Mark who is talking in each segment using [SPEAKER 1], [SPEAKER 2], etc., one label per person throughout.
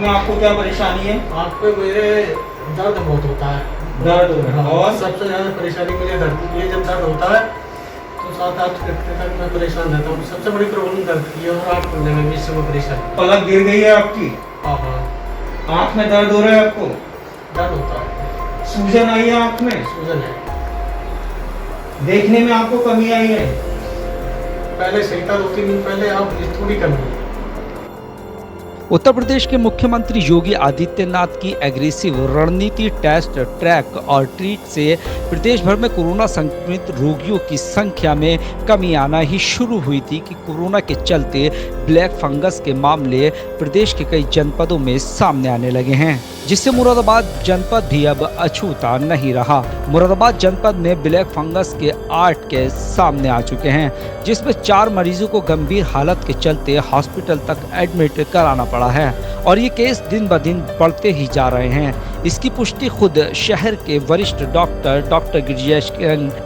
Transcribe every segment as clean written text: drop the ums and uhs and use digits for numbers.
[SPEAKER 1] में आपको क्या परेशानी है?
[SPEAKER 2] आँख पे मेरे दर्द बहुत होता है।
[SPEAKER 1] दर्द हो रहा है और
[SPEAKER 2] सबसे ज़्यादा परेशानी मुझे दर्द, ये जब दर्द होता है तो 7-8 घंटे तक मैं परेशान रहता हूँ। सबसे बड़ी प्रॉब्लम दर्द की है और आँख खुलने में भी इस समय परेशानी।
[SPEAKER 1] पलक गिर गई है आपकी?
[SPEAKER 2] हाँ हाँ,
[SPEAKER 1] आँख में दर्द हो रहा है आपको?
[SPEAKER 2] दर्द होता है,
[SPEAKER 1] सूजन आई है आँख में?
[SPEAKER 2] सूजन है।
[SPEAKER 1] देखने में आपको कमी आई है?
[SPEAKER 2] पहले सही था 2-3 दिन पहले, अब थोड़ी कमी है।
[SPEAKER 3] उत्तर प्रदेश के मुख्यमंत्री योगी आदित्यनाथ की एग्रेसिव रणनीति टेस्ट, ट्रैक और ट्रीट से प्रदेश भर में कोरोना संक्रमित रोगियों की संख्या में कमी आना ही शुरू हुई थी कि कोरोना के चलते ब्लैक फंगस के मामले प्रदेश के कई जनपदों में सामने आने लगे हैं, जिससे मुरादाबाद जनपद भी अब अछूता नहीं रहा। मुरादाबाद जनपद में ब्लैक फंगस के 8 केस सामने आ चुके हैं, जिसमें 4 मरीजों को गंभीर हालत के चलते हॉस्पिटल तक एडमिट कराना पड़ा है और ये केस दिन ब दिन बढ़ते ही जा रहे हैं। इसकी पुष्टि खुद शहर के वरिष्ठ डॉक्टर गिरिजेश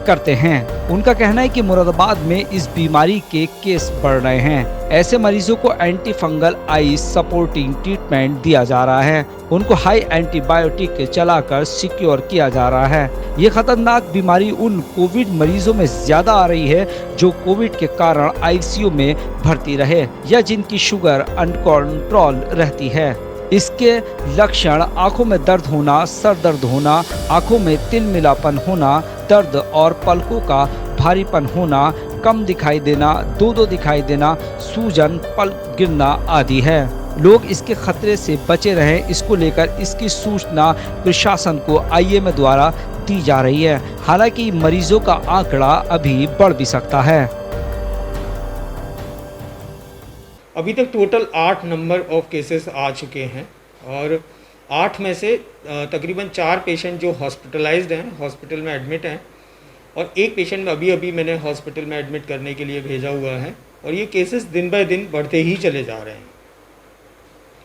[SPEAKER 3] करते हैं। उनका कहना है कि मुरादाबाद में इस बीमारी के केस बढ़ रहे हैं। ऐसे मरीजों को एंटी फंगल आई सपोर्टिंग ट्रीटमेंट दिया जा रहा है। उनको हाई एंटीबायोटिक चलाकर सिक्योर किया जा रहा है। ये खतरनाक बीमारी उन कोविड मरीजों में ज्यादा आ रही है जो कोविड के कारण आईसीयू में भर्ती रहे या जिनकी शुगर अनकंट्रोल रहती है। इसके लक्षण आंखों में दर्द होना, सर दर्द होना, आंखों में तिलमिलापन होना, दर्द और पलकों का भारीपन होना, कम दिखाई देना, दो दिखाई देना, सूजन, पलक गिरना आदि है। लोग इसके खतरे से बचे रहें, इसको लेकर इसकी सूचना प्रशासन को आईएमए द्वारा दी जा रही है। हालांकि मरीजों का आंकड़ा अभी बढ़ भी सकता है।
[SPEAKER 1] अभी तक टोटल 8 नंबर ऑफ केसेस आ चुके हैं और 8 में से तकरीबन 4 पेशेंट जो हॉस्पिटलाइज्ड हैं, हॉस्पिटल में एडमिट हैं और एक पेशेंट अभी मैंने हॉस्पिटल में एडमिट करने के लिए भेजा हुआ है और ये केसेस दिन बाय दिन बढ़ते ही चले जा रहे हैं।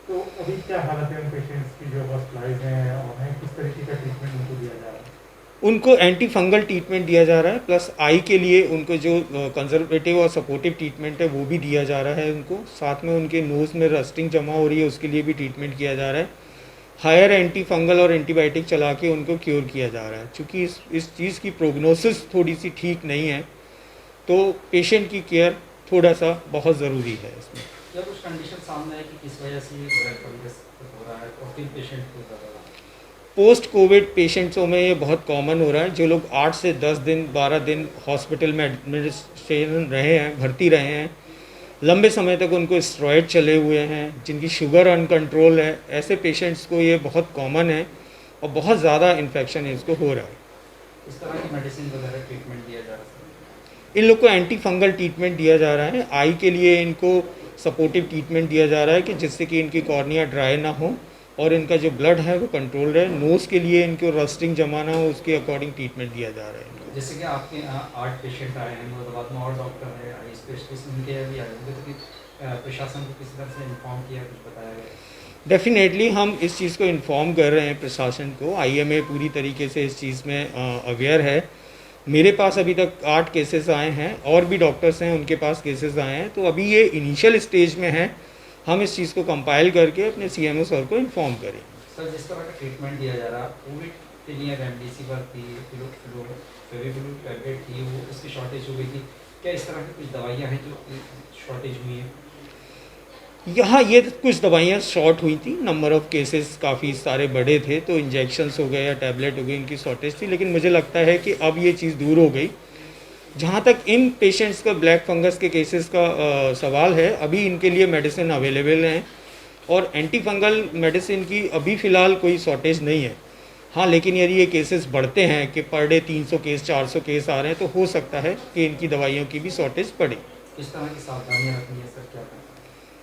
[SPEAKER 4] तो अभी क्या हालत है उन पेशेंट्स की जो हॉस्पिटलाइज्ड हैं और हैं, किस तरीके का ट्रीटमेंट उनको दिया जा रहा है?
[SPEAKER 1] उनको एंटी फंगल ट्रीटमेंट दिया जा रहा है, प्लस आई के लिए उनको जो कंजर्वेटिव और सपोर्टिव ट्रीटमेंट है वो भी दिया जा रहा है उनको। साथ में उनके नोज़ में रस्टिंग जमा हो रही है, उसके लिए भी ट्रीटमेंट किया जा रहा है। हायर एंटी फंगल और एंटीबायोटिक चला के उनको क्योर किया जा रहा है। चूँकि इस चीज़ की प्रोग्नोसिस थोड़ी सी ठीक नहीं है तो पेशेंट की केयर थोड़ा सा बहुत ज़रूरी है इसमें।
[SPEAKER 5] क्या कुछ कंडीशन सामने है कि किस वजह से ये ब्लैक फंगस हो रहा है और किन पेशेंट को ज़्यादा?
[SPEAKER 1] पोस्ट कोविड पेशेंट्सों में ये बहुत कॉमन हो रहा है। जो लोग 8 से 10 दिन 12 दिन हॉस्पिटल में एडमिनिस्ट्रेशन रहे हैं, भर्ती रहे हैं, लंबे समय तक उनको स्टेरॉइड चले हुए हैं, जिनकी शुगर अनकंट्रोल है, ऐसे पेशेंट्स को ये बहुत कॉमन है और बहुत ज़्यादा इन्फेक्शन इसको हो रहा है।
[SPEAKER 5] इस तरह की मेडिसिन वगैरह ट्रीटमेंट दिया जा रहा है?
[SPEAKER 1] इन लोग को एंटी फंगल ट्रीटमेंट दिया जा रहा है। आई के लिए इनको सपोर्टिव ट्रीटमेंट दिया जा रहा है कि जिससे कि इनकी कॉर्निया ड्राई ना हो और इनका जो ब्लड है वो कंट्रोल रहे। नोज़ के लिए इनको रस्टिंग जमा ना हो, उसके अकॉर्डिंग ट्रीटमेंट दिया जा रहा है इनको।
[SPEAKER 5] जैसे कि आपके यहाँ 8 पेशेंट आए हैं, मुरादाबाद में और डॉक्टर है, आई स्पेशलिस्ट उनके भी आए होंगे, तो कि प्रशासन को किसी तरह से इन्फॉर्म किया, कुछ बताया गया?
[SPEAKER 1] डेफिनेटली हम इस चीज़ को इन्फॉर्म कर रहे हैं प्रशासन को। आईएमए पूरी तरीके से इस चीज़ में अवेयर है। मेरे पास अभी तक 8 केसेस आए हैं और भी डॉक्टर्स हैं उनके पास केसेस आए हैं। तो अभी ये इनिशियल स्टेज में है, हम इस चीज़ को कंपाइल करके अपने सीएमओ सर को इन्फॉर्म करें।
[SPEAKER 5] सर, जिस तरह का ट्रीटमेंट दिया जा रहा है, कोविड के लिए रेमडेसिविर थी, फेविपिराविर टैबलेट थी, वो उसकी शॉर्टेज हो गई थी। क्या इस तरह की कुछ दवाइयाँ हैं जो शॉर्टेज हुई हैं?
[SPEAKER 1] यहाँ ये कुछ दवाइयाँ शॉर्ट हुई थी, नंबर ऑफ़ केसेस काफ़ी सारे बड़े थे तो इंजेक्शंस हो गए या टैबलेट हो गई, इनकी शॉर्टेज थी। लेकिन मुझे लगता है कि अब ये चीज़ दूर हो गई। जहाँ तक इन पेशेंट्स का ब्लैक फंगस के केसेस का सवाल है, अभी इनके लिए मेडिसिन अवेलेबल हैं और एंटी फंगल मेडिसिन की अभी फ़िलहाल कोई शॉर्टेज नहीं है। हाँ, लेकिन यदि ये केसेस बढ़ते हैं कि पर डे 300 केस 400 केस आ रहे हैं तो हो सकता है कि इनकी दवाइयों की भी शॉर्टेज पड़े।
[SPEAKER 5] किस तरह की सावधानियाँ रखनी है सर, क्या करें?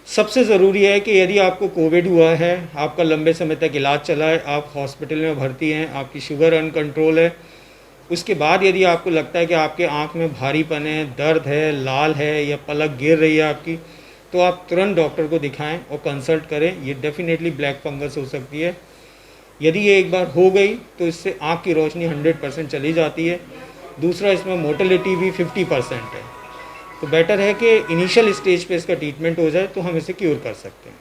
[SPEAKER 1] सबसे ज़रूरी है कि यदि आपको कोविड हुआ है, आपका लंबे समय तक इलाज चला है, आप हॉस्पिटल में भर्ती हैं, आपकी शुगर अनकंट्रोल है, उसके बाद यदि आपको लगता है कि आपके आँख में भारीपन है, दर्द है, लाल है या पलक गिर रही है आपकी, तो आप तुरंत डॉक्टर को दिखाएं और कंसल्ट करें। ये डेफिनेटली ब्लैक फंगस हो सकती है। यदि ये एक बार हो गई तो इससे आँख की रोशनी 100% चली जाती है। दूसरा, इसमें मोर्टेलिटी भी 50% है। तो बेटर है कि इनिशियल स्टेज पे इसका ट्रीटमेंट हो जाए तो हम इसे क्योर कर सकते हैं।